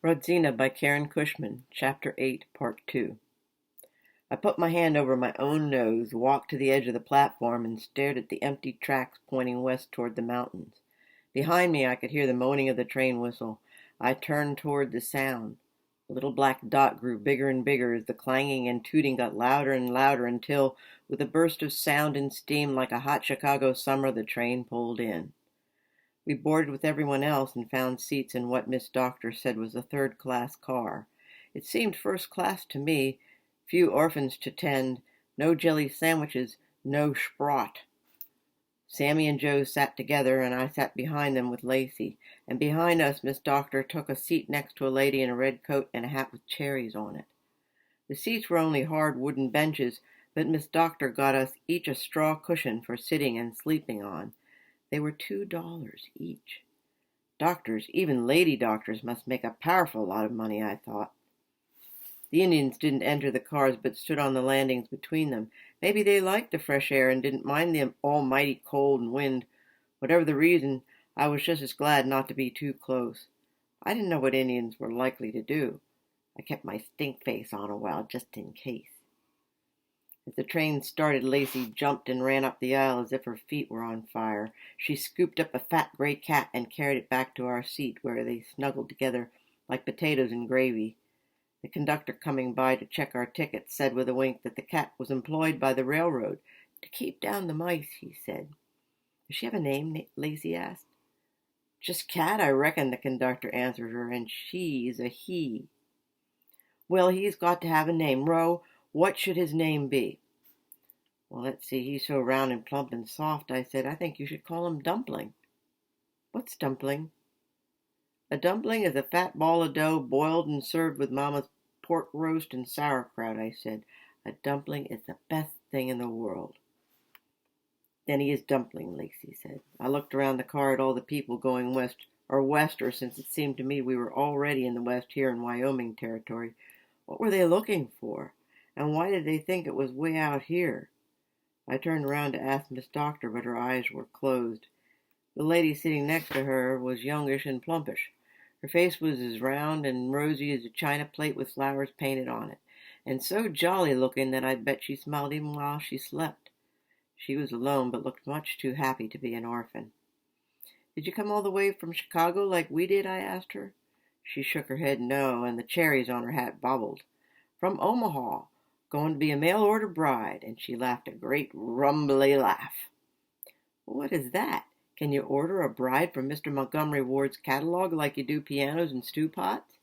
Rodzina by Karen Cushman, Chapter 8, Part 2. I put my hand over my own nose, walked to the edge of the platform, and stared at the empty tracks pointing west toward the mountains. Behind me I could hear the moaning of the train whistle. I turned toward the sound. The little black dot grew bigger and bigger as the clanging and tooting got louder and louder until, with a burst of sound and steam like a hot Chicago summer, the train pulled in. We boarded with everyone else and found seats in what Miss Doctor said was a third-class car. It seemed first class to me. Few orphans to tend, no jelly sandwiches, no sprott. Sammy and Joe sat together, and I sat behind them with Lacey. And behind us, Miss Doctor took a seat next to a lady in a red coat and a hat with cherries on it. The seats were only hard wooden benches, but Miss Doctor got us each a straw cushion for sitting and sleeping on. They were $2 each. Doctors, even lady doctors, must make a powerful lot of money, I thought. The Indians didn't enter the cars but stood on the landings between them. Maybe they liked the fresh air and didn't mind the almighty cold and wind. Whatever the reason, I was just as glad not to be too close. I didn't know what Indians were likely to do. I kept my stink face on a while just in case. As the train started, Lacey jumped and ran up the aisle as if her feet were on fire. She scooped up a fat gray cat and carried it back to our seat, where they snuggled together like potatoes in gravy. The conductor coming by to check our tickets said with a wink that the cat was employed by the railroad to keep down the mice, he said. Does she have a name? Lacey asked. Just Cat, I reckon, the conductor answered her, and she's a he. Well, he's got to have a name. Ro, what should his name be? Well, let's see, he's so round and plump and soft, I said. I think you should call him Dumpling. What's dumpling? A dumpling is a fat ball of dough boiled and served with Mama's pork roast and sauerkraut, I said. A dumpling is the best thing in the world. Then he is Dumpling, Lacey said. I looked around the car at all the people going wester, since it seemed to me we were already in the west here in Wyoming territory. What were they looking for? And why did they think it was way out here? I turned around to ask Miss Doctor, but her eyes were closed. The lady sitting next to her was youngish and plumpish. Her face was as round and rosy as a china plate with flowers painted on it, and so jolly looking that I bet she smiled even while she slept. She was alone, but looked much too happy to be an orphan. Did you come all the way from Chicago like we did? I asked her. She shook her head no, and the cherries on her hat bobbled. From Omaha. Going to be a mail-order bride, and she laughed a great rumbly laugh. What is that? Can you order a bride from Mr. Montgomery Ward's catalog like you do pianos and stew pots?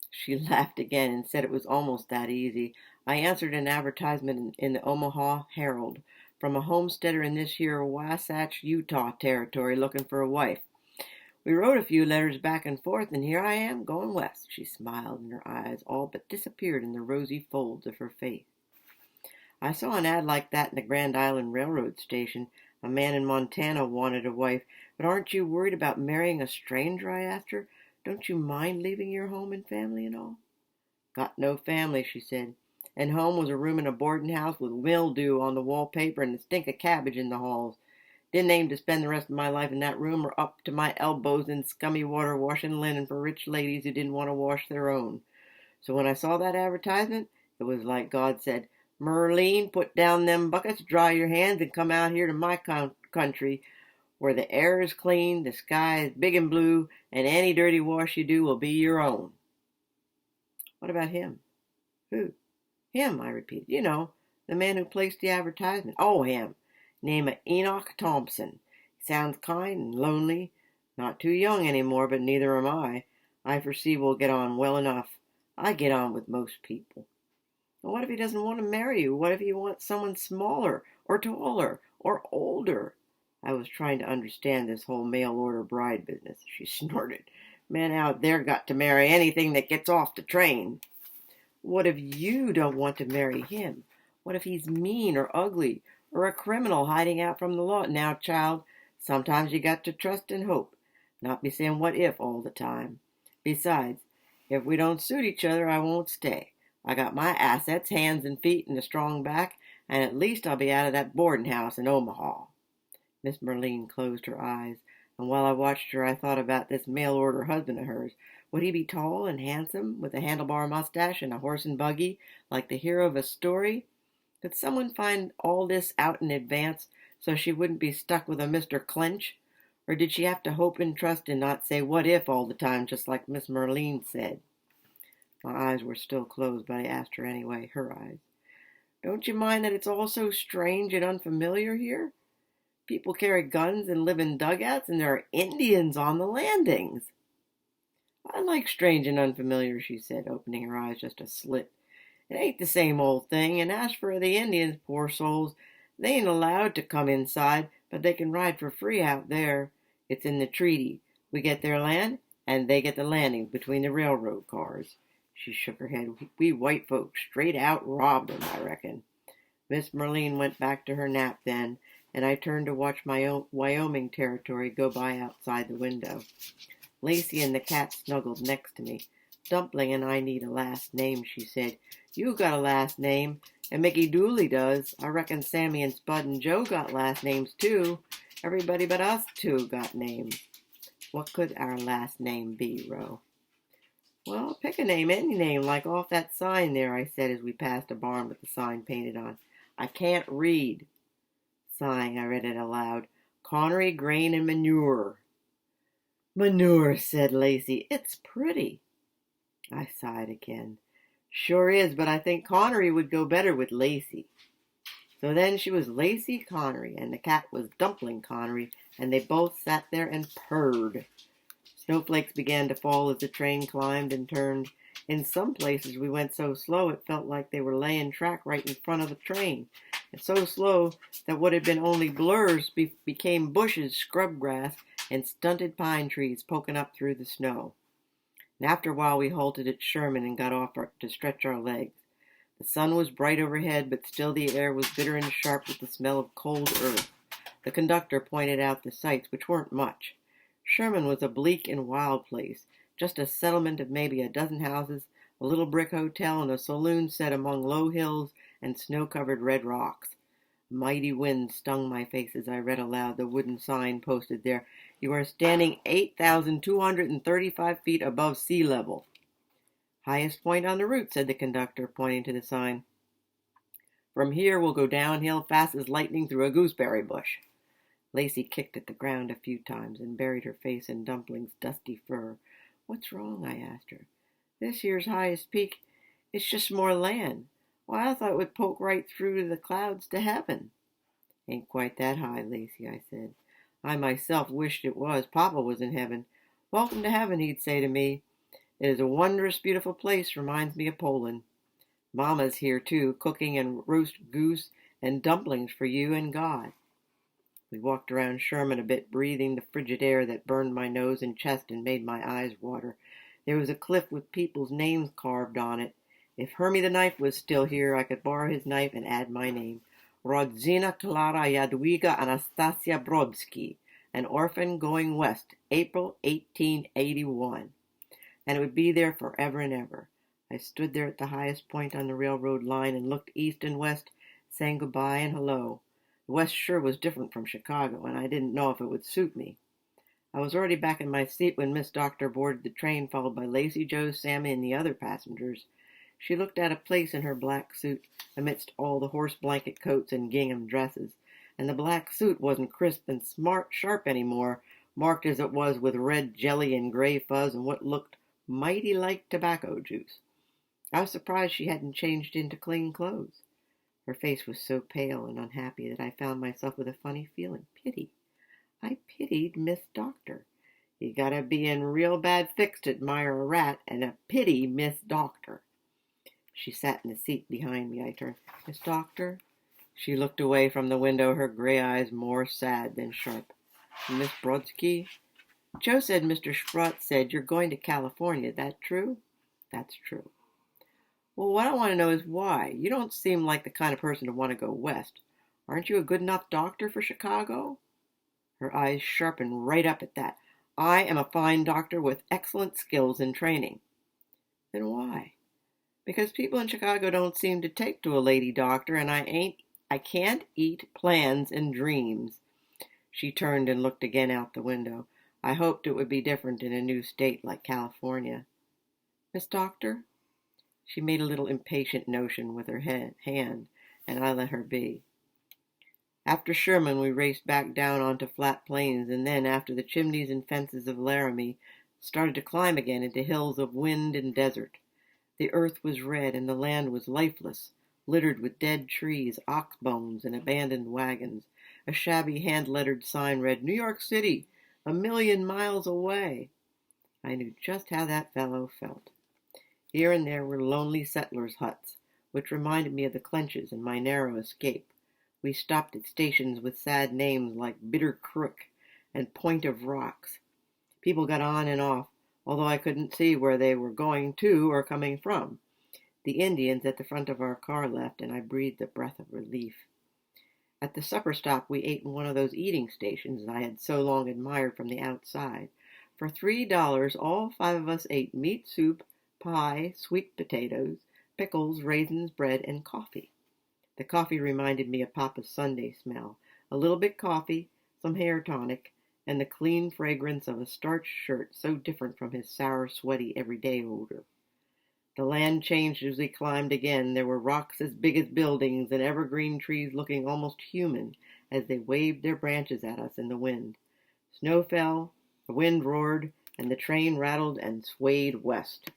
She laughed again and said it was almost that easy. I answered an advertisement in the Omaha Herald from a homesteader in this here Wasatch, Utah territory looking for a wife. We wrote a few letters back and forth, and here I am, going west. She smiled, and her eyes all but disappeared in the rosy folds of her face. I saw an ad like that in the Grand Island Railroad station. A man in Montana wanted a wife. But aren't you worried about marrying a stranger? I asked her. Don't you mind leaving your home and family and all? Got no family, she said. And home was a room in a boarding house with mildew on the wallpaper and the stink of cabbage in the halls. Didn't aim to spend the rest of my life in that room or up to my elbows in scummy water washing linen for rich ladies who didn't want to wash their own. So when I saw that advertisement, it was like God said, Merline, put down them buckets, dry your hands, and come out here to my country, where the air is clean, the sky is big and blue, and any dirty wash you do will be your own. What about him? Who? Him, I repeated. You know, the man who placed the advertisement. Oh, him. Name of Enoch Thompson. Sounds kind and lonely. Not too young anymore, but neither am I. I foresee we'll get on well enough. I get on with most people. Well, what if he doesn't want to marry you? What if he wants someone smaller or taller or older? I was trying to understand this whole mail-order bride business. She snorted. Men out there got to marry anything that gets off the train. What if you don't want to marry him? What if he's mean or ugly or a criminal hiding out from the law? Now, child, sometimes you got to trust and hope, not be saying what if all the time. Besides, if we don't suit each other, I won't stay. I got my assets, hands and feet, and a strong back, and at least I'll be out of that boarding house in Omaha. Miss Merline closed her eyes. And while I watched her, I thought about this mail-order husband of hers. Would he be tall and handsome, with a handlebar mustache and a horse and buggy, like the hero of a story? Could someone find all this out in advance so she wouldn't be stuck with a Mr. Clench? Or did she have to hope and trust and not say what if all the time, just like Miss Merline said? My eyes were still closed, but I asked her anyway, her eyes. Don't you mind that it's all so strange and unfamiliar here? People carry guns and live in dugouts, and there are Indians on the landings. I like strange and unfamiliar, she said, opening her eyes just a slit. It ain't the same old thing, and as for the Indians, poor souls, they ain't allowed to come inside, but they can ride for free out there. It's in the treaty. We get their land, and they get the landings between the railroad cars. She shook her head. We white folks straight out robbed them, I reckon. Miss Merline went back to her nap then, and I turned to watch my own Wyoming territory go by outside the window. Lacey and the cat snuggled next to me. Dumpling and I need a last name, she said. You got a last name, and Mickey Dooley does. I reckon Sammy and Spud and Joe got last names, too. Everybody but us two got names. What could our last name be, Ro? Well, pick a name, any name, like off that sign there, I said as we passed a barn with the sign painted on. I can't read. Sighing, I read it aloud. Connery, Grain, and Manure. Manure, said Lacey. It's pretty. I sighed again. Sure is, but I think Connery would go better with Lacey. So then she was Lacey Connery, and the cat was Dumpling Connery, and they both sat there and purred. Snowflakes began to fall as the train climbed and turned. In some places we went so slow it felt like they were laying track right in front of the train, and so slow that what had been only blurs became bushes, scrub grass, and stunted pine trees poking up through the snow. And after a while we halted at Sherman and got off to stretch our legs. The sun was bright overhead, but still the air was bitter and sharp with the smell of cold earth. The conductor pointed out the sights, which weren't much. Sherman was a bleak and wild place, just a settlement of maybe a dozen houses, a little brick hotel, and a saloon set among low hills and snow-covered red rocks. A mighty wind stung my face as I read aloud the wooden sign posted there. You are standing 8,235 feet above sea level. Highest point on the route, said the conductor, pointing to the sign. From here we'll go downhill fast as lightning through a gooseberry bush. Lacey kicked at the ground a few times and buried her face in Dumpling's dusty fur. What's wrong? I asked her. This year's highest peak, it's just more land. Why, I thought it would poke right through the clouds to heaven. Ain't quite that high, Lacey, I said. I myself wished it was. Papa was in heaven. Welcome to heaven, he'd say to me. It is a wondrous beautiful place, reminds me of Poland. Mama's here, too, cooking and roast goose and dumplings for you and God. We walked around Sherman a bit, breathing the frigid air that burned my nose and chest and made my eyes water. There was a cliff with people's names carved on it. If Hermie the knife was still here, I could borrow his knife and add my name. Rodzina Klara Jadwiga Anastasia Brodsky, an orphan going west, April 1881. And it would be there forever and ever. I stood there at the highest point on the railroad line and looked east and west, saying goodbye and hello. The West sure was different from Chicago, and I didn't know if it would suit me. I was already back in my seat when Miss Doctor boarded the train, followed by Lacey, Joe, Sammy, and the other passengers. She looked out of place in her black suit amidst all the horse blanket coats and gingham dresses, and the black suit wasn't crisp and sharp anymore, marked as it was with red jelly and gray fuzz and what looked mighty like tobacco juice. I was surprised she hadn't changed into clean clothes. Her face was so pale and unhappy that I found myself with a funny feeling, pity. I pitied Miss Doctor. You gotta be in real bad fix to admire a rat, and a pity Miss Doctor. She sat in the seat behind me. I turned. Miss Doctor? She looked away from the window, her gray eyes more sad than sharp. Miss Brodsky? Joe said Mr. Sprott said you're going to California. That true? That's true. Well, what I want to know is why. You don't seem like the kind of person to want to go west. Aren't you a good enough doctor for Chicago? Her eyes sharpened right up at that. I am a fine doctor with excellent skills and training. Then why? Because people in Chicago don't seem to take to a lady doctor, and I can't eat plans and dreams. She turned and looked again out the window. I hoped it would be different in a new state like California. Miss Doctor? She made a little impatient motion with her hand, and I let her be. After Sherman, we raced back down onto flat plains, and then, after the chimneys and fences of Laramie, started to climb again into hills of wind and desert. The earth was red, and the land was lifeless, littered with dead trees, ox bones, and abandoned wagons. A shabby hand-lettered sign read, "New York City, 1,000,000 miles away." I knew just how that fellow felt. Here and there were lonely settlers' huts, which reminded me of the Clenches and my narrow escape. We stopped at stations with sad names like Bitter Crook and Point of Rocks. People got on and off, although I couldn't see where they were going to or coming from. The Indians at the front of our car left, and I breathed a breath of relief. At the supper stop, we ate in one of those eating stations I had so long admired from the outside. For $3, all 5 of us ate meat soup, pie, sweet potatoes, pickles, raisins, bread, and coffee. The coffee reminded me of Papa's Sunday smell, a little bit coffee, some hair tonic, and the clean fragrance of a starched shirt so different from his sour, sweaty, everyday odor. The land changed as we climbed again. There were rocks as big as buildings and evergreen trees looking almost human as they waved their branches at us in the wind. Snow fell, the wind roared, and the train rattled and swayed west.